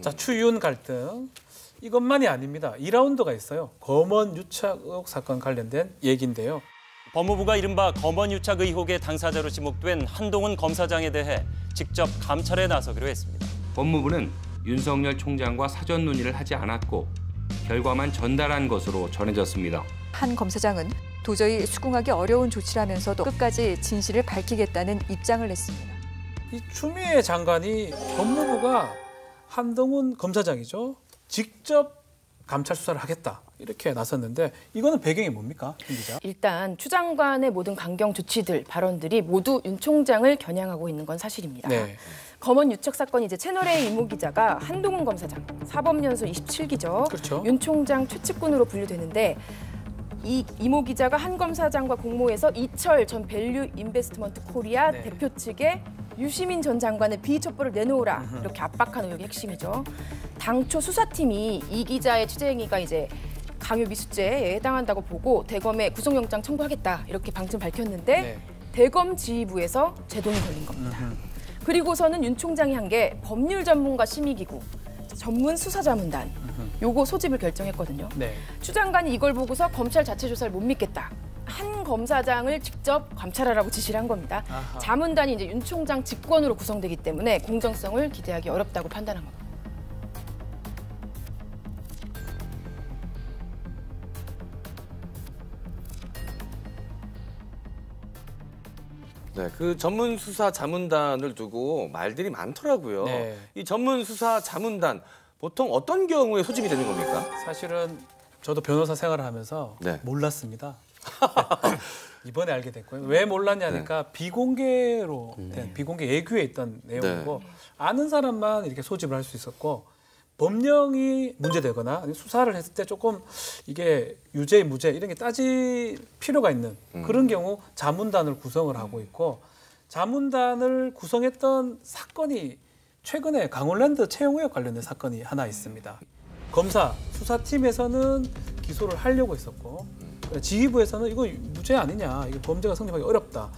자, 추윤 갈등. 이것만이 아닙니다. 2라운드가 있어요. 검언 유착 의혹 사건 관련된 얘기인데요. 법무부가 이른바 검언 유착 의혹의 당사자로 지목된 한동훈 검사장에 대해 직접 감찰에 나서기로 했습니다. 법무부는 윤석열 총장과 사전 논의를 하지 않았고 결과만 전달한 것으로 전해졌습니다. 한 검사장은 도저히 수긍하기 어려운 조치라면서도 끝까지 진실을 밝히겠다는 입장을 냈습니다. 이 추미애 장관이 법무부가 한동훈 검사장이죠. 직접 감찰 수사를 하겠다 이렇게 나섰는데 이거는 배경이 뭡니까, 김 기자? 일단 추 장관의 모든 강경 조치들, 발언들이 모두 윤 총장을 겨냥하고 있는 건 사실입니다. 네. 검언 유착 사건이 이제 채널A 이모 기자가 한동훈 검사장, 사법연수 27기죠. 그렇죠. 윤 총장 최측근으로 분류되는데 이 이모 기자가 한 검사장과 공모해서 이철 전 밸류 인베스트먼트 코리아 네. 대표 측에 유시민 전 장관의 비위촉보를 내놓으라 이렇게 압박한 의혹이 핵심이죠. 당초 수사팀이 이 기자의 취재 행위가 이제 강요 미수죄에 해당한다고 보고 대검에 구속영장 청구하겠다 이렇게 방침 밝혔는데 네. 대검 지휘부에서 제동이 걸린 겁니다. 그리고서는 윤 총장이 한 게 법률 전문가 심의기구 전문 수사자문단 요거 소집을 결정했거든요. 네. 추 장관이 이걸 보고서 검찰 자체 조사를 못 믿겠다. 한 검사장을 직접 감찰하라고 지시를 한 겁니다. 아하. 자문단이 이제 윤 총장 직권으로 구성되기 때문에 공정성을 기대하기 어렵다고 판단한 겁니다. 네, 그 전문 수사 자문단을 두고 말들이 많더라고요. 네. 이 전문 수사 자문단 보통 어떤 경우에 소집이 되는 겁니까? 사실은 저도 변호사 생활을 하면서 네. 몰랐습니다. 이번에 알게 됐고요. 왜 몰랐냐니까 비공개로 된 비공개 예규에 있던 내용이고 아는 사람만 이렇게 소집을 할 수 있었고 법령이 문제되거나 아니면 수사를 했을 때 조금 이게 유죄, 무죄 이런 게 따질 필요가 있는 그런 경우 자문단을 구성을 하고 있고 자문단을 구성했던 사건이 최근에 강원랜드 채용 의혹 관련된 사건이 하나 있습니다. 검사, 수사팀에서는 기소를 하려고 했었고 지휘부에서는 이거 무죄 아니냐, 이거 범죄가 성립하기 어렵다.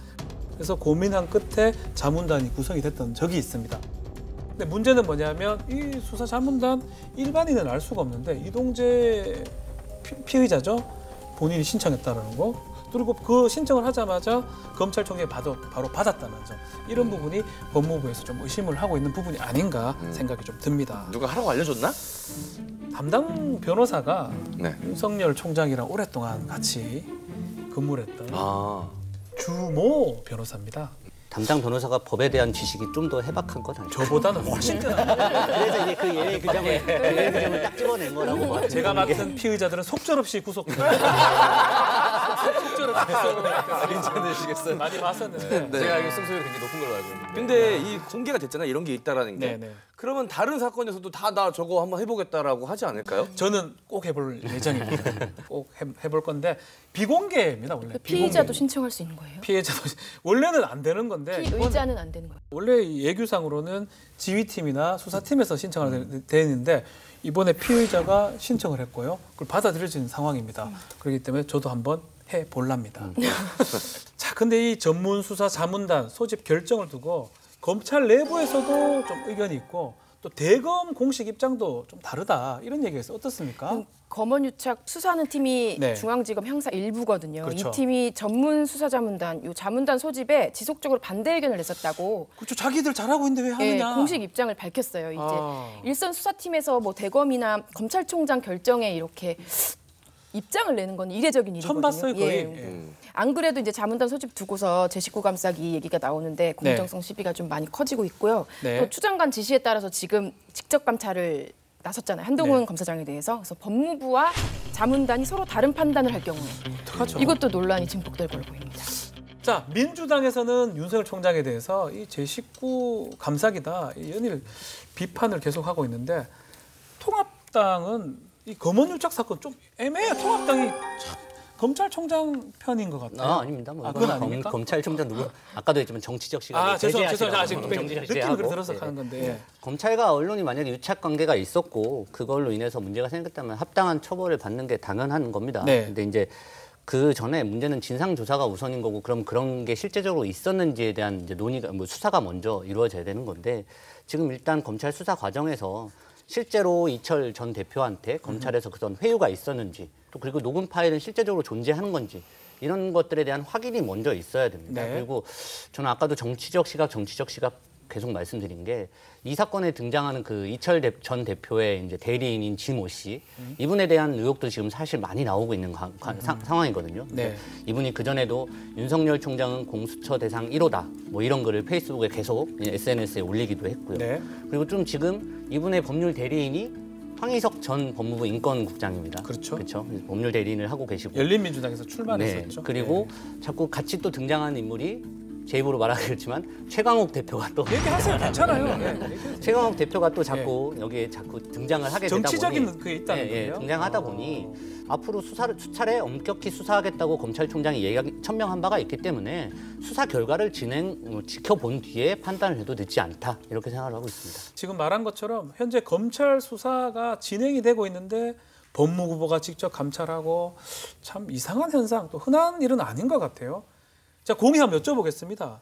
그래서 고민한 끝에 자문단이 구성이 됐던 적이 있습니다. 근데 문제는 뭐냐면 이 수사 자문단 일반인은 알 수가 없는데 이동재 피의자죠. 본인이 신청했다는 거. 그리고 그 신청을 하자마자 검찰총장이 바로 받았다는 점. 이런 부분이 법무부에서 좀 의심을 하고 있는 부분이 아닌가 생각이 좀 듭니다. 누가 하라고 알려줬나? 담당 변호사가 네. 윤석열 총장이랑 오랫동안 같이 근무를 했던 아, 주모 변호사입니다. 담당 변호사가 법에 대한 지식이 좀 더 해박한 건 아니죠. 저보다는 훨씬 뛰어납니다. 그래서 이제 그 예외 규정을 딱 집어낸 거라고 봐요. 제가 맡은 피의자들은 속절없이 구속돼요. 속절없이 괜찮으시겠어요? 많이 봤었는데. 네. 제가 알기로 승소율이 굉장히 높은 걸로 알고 있는데. 근데 이 공개가 됐잖아요. 이런 게 있다라는 게. 네네. 그러면 다른 사건에서도 다 나 저거 한번 해보겠다라고 하지 않을까요? 저는 꼭 해볼 예정입니다. 꼭 해볼 건데 비공개입니다 원래. 그 피의자도 비공개. 신청할 수 있는 거예요? 피해자도 원래는 안 되는 건데 피의자는 안 되는 거예요? 원래 이 예규상으로는 지휘팀이나 수사팀에서 신청을 되는데 이번에 피의자가 신청을 했고요. 그걸 받아들여지는 상황입니다. 그렇기 때문에 저도 한번 해볼랍니다. 자, 근데 이 전문 수사 자문단 소집 결정을 두고 검찰 내부에서도 좀 의견이 있고 또 대검 공식 입장도 좀 다르다 이런 얘기가 있어요. 어떻습니까? 검언 유착 수사하는 팀이 네. 중앙지검 형사 1부거든요. 그렇죠. 이 팀이 전문 수사 자문단, 요 자문단 소집에 지속적으로 반대 의견을 냈었다고 그렇죠. 자기들 잘하고 있는데 왜 하느냐. 공식 입장을 밝혔어요. 이제 아. 일선 수사팀에서 뭐 대검이나 검찰총장 결정에 이렇게 입장을 내는 건 이례적인 일이거든요. 처음 봤어요 거의. 예. 안 그래도 이제 자문단 소집 두고서 제 식구 감싸기 얘기가 나오는데 공정성 시비가 좀 많이 커지고 있고요. 네. 또 추 장관 지시에 따라서 지금 직접 감찰을 나섰잖아요. 한동훈 네. 검사장에 대해서. 그래서 법무부와 자문단이 서로 다른 판단을 할 경우에 어떡하죠? 이것도 논란이 증폭될 걸로 보입니다. 자, 민주당에서는 윤석열 총장에 대해서 이 제 식구 감사기다 이 연일 비판을 계속하고 있는데 통합당은 이 검언 유착 사건 좀 애매해요. 통합당이 검찰총장 편인 것 같아요. 아닙니다. 뭐 그건 아닙니까? 검찰총장 누구 아까도 했지만 정치적 시각에 죄송합니다. 제재하시라고 지금 정치적 느낌을 제재하고. 그대로서 네. 하는 건데. 검찰과 언론이 만약에 유착 관계가 있었고 그걸로 인해서 문제가 생겼다면 합당한 처벌을 받는 게 당연한 겁니다. 네. 근데 이제 그 전에 문제는 진상 조사가 우선인 거고 그럼 그런 게 실제적으로 있었는지에 대한 이제 논의가 수사가 먼저 이루어져야 되는 건데 지금 일단 검찰 수사 과정에서 실제로 이철 전 대표한테 검찰에서 그런 회유가 있었는지 또 그리고 녹음 파일은 실제적으로 존재하는 건지 이런 것들에 대한 확인이 먼저 있어야 됩니다. 네. 그리고 저는 아까도 정치적 시각 계속 말씀드린 게 이 사건에 등장하는 그 이철 전 대표의 이제 대리인인 지모 씨 이분에 대한 의혹도 지금 사실 많이 나오고 있는 상황이거든요. 네. 이분이 그전에도 윤석열 총장은 공수처 대상 1호다 뭐 이런 글을 페이스북에 계속 SNS에 올리기도 했고요. 네. 그리고 좀 지금 이분의 법률 대리인이 황희석 전 법무부 인권국장입니다. 그렇죠. 법률 대리인을 하고 계시고 열린민주당에서 출마했었죠. 네. 그리고 자꾸 같이 또 등장하는 인물이 제 입으로 말하기 그렇지만 최강욱 대표가 또 얘기하세요. 괜찮아요. 네. 최강욱 대표가 또 자꾸 여기에 자꾸 등장을 하게 되다 보니 정치적인 그게 있다는 거예요. 등장하다 보니 앞으로 수차례 엄격히 수사하겠다고 검찰총장이 천명한 바가 있기 때문에 수사 결과를 지켜본 뒤에 판단을 해도 늦지 않다 이렇게 생각을 하고 있습니다. 지금 말한 것처럼 현재 검찰 수사가 진행이 되고 있는데 법무부가 직접 감찰하고 참 이상한 현상, 또 흔한 일은 아닌 것 같아요. 자, 공의 한번 여쭤보겠습니다.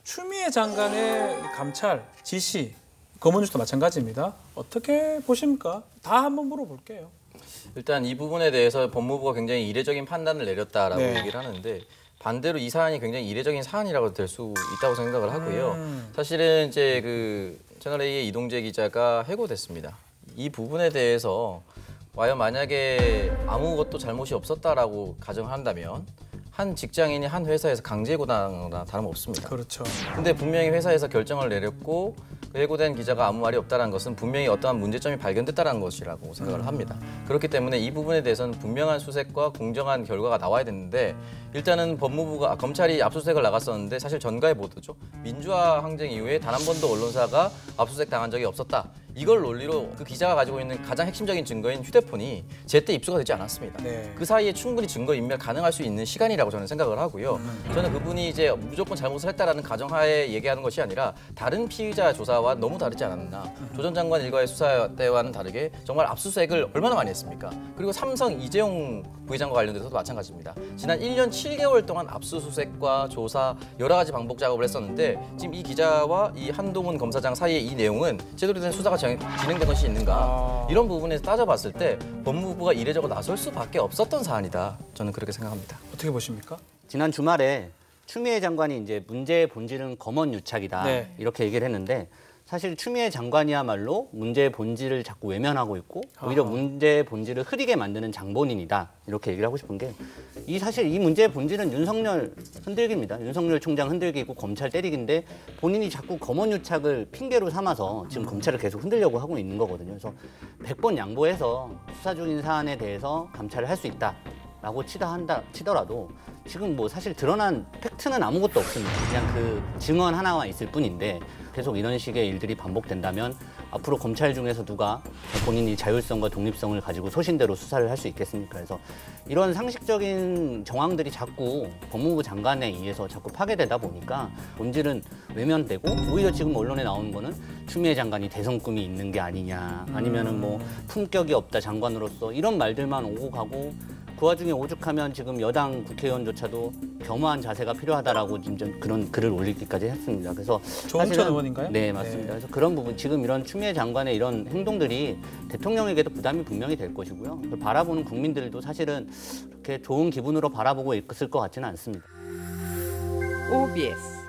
추미애 장관의 감찰, 지시, 검언유도 마찬가지입니다. 어떻게 보십니까? 다 한번 물어볼게요. 일단 이 부분에 대해서 법무부가 굉장히 이례적인 판단을 내렸다라고 네. 얘기를 하는데 반대로 이 사안이 굉장히 이례적인 사안이라고 될 수 있다고 생각을 하고요. 사실은 이제 그 채널A의 이동재 기자가 해고됐습니다. 이 부분에 대해서 과연 만약에 아무것도 잘못이 없었다라고 가정한다면 한 직장인이 한 회사에서 강제 해고당하거나 다름없습니다. 그렇죠. 근데 분명히 회사에서 결정을 내렸고 그 해고된 기자가 아무 말이 없다는 것은 분명히 어떠한 문제점이 발견됐다는 것이라고 생각을 합니다. 그렇기 때문에 이 부분에 대해서는 분명한 수색과 공정한 결과가 나와야 되는데 일단은 검찰이 압수수색을 나갔었는데 사실 전가의 보도죠. 민주화 항쟁 이후에 단 한 번도 언론사가 압수수색 당한 적이 없었다. 이걸 논리로 그 기자가 가지고 있는 가장 핵심적인 증거인 휴대폰이 제때 입수가 되지 않았습니다. 네. 그 사이에 충분히 증거 인멸 가능할 수 있는 시간이라고 저는 생각을 하고요. 저는 그분이 이제 무조건 잘못을 했다라는 가정하에 얘기하는 것이 아니라 다른 피의자 조사와 너무 다르지 않았나. 조 전 장관 일과의 수사 때와는 다르게 정말 압수수색을 얼마나 많이 했습니까? 그리고 삼성 이재용 부회장과 관련돼서도 마찬가지입니다. 지난 1년 7개월 동안 압수수색과 조사 여러 가지 반복 작업을 했었는데 지금 이 기자와 이 한동훈 검사장 사이의 이 내용은 제대로 된 수사가 진행된 것이 있는가 이런 부분에서 따져봤을 때 법무부가 이례적으로 나설 수밖에 없었던 사안이다. 저는 그렇게 생각합니다. 어떻게 보십니까? 지난 주말에 추미애 장관이 이제 문제의 본질은 검언유착이다 네. 이렇게 얘기를 했는데 사실 추미애 장관이야말로 문제의 본질을 자꾸 외면하고 있고 오히려 문제의 본질을 흐리게 만드는 장본인이다 이렇게 얘기를 하고 싶은 게 사실 이 문제의 본질은 윤석열 흔들기입니다. 윤석열 총장 흔들기고 검찰 때리기인데 본인이 자꾸 검언유착을 핑계로 삼아서 지금 검찰을 계속 흔들려고 하고 있는 거거든요. 그래서 100번 양보해서 수사 중인 사안에 대해서 감찰을 할 수 있다라고 치더라도 지금 뭐 사실 드러난 팩트는 아무것도 없습니다. 그냥 그 증언 하나만 있을 뿐인데 계속 이런 식의 일들이 반복된다면 앞으로 검찰 중에서 누가 본인이 자율성과 독립성을 가지고 소신대로 수사를 할 수 있겠습니까? 그래서 이런 상식적인 정황들이 자꾸 법무부 장관에 의해서 자꾸 파괴되다 보니까 본질은 외면되고 오히려 지금 언론에 나오는 거는 추미애 장관이 대선꿈이 있는 게 아니냐 아니면은 뭐 품격이 없다 장관으로서 이런 말들만 오고 가고 그 와중에 오죽하면 지금 여당 국회의원조차도 겸허한 자세가 필요하다라고 지금 그런 글을 올리기까지 했습니다. 그래서 조홍천 의원인가요? 네, 맞습니다. 그래서 그런 부분 지금 이런 추미애 장관의 이런 행동들이 대통령에게도 부담이 분명히 될 것이고요. 그걸 바라보는 국민들도 사실은 그렇게 좋은 기분으로 바라보고 있을 것 같지는 않습니다. OBS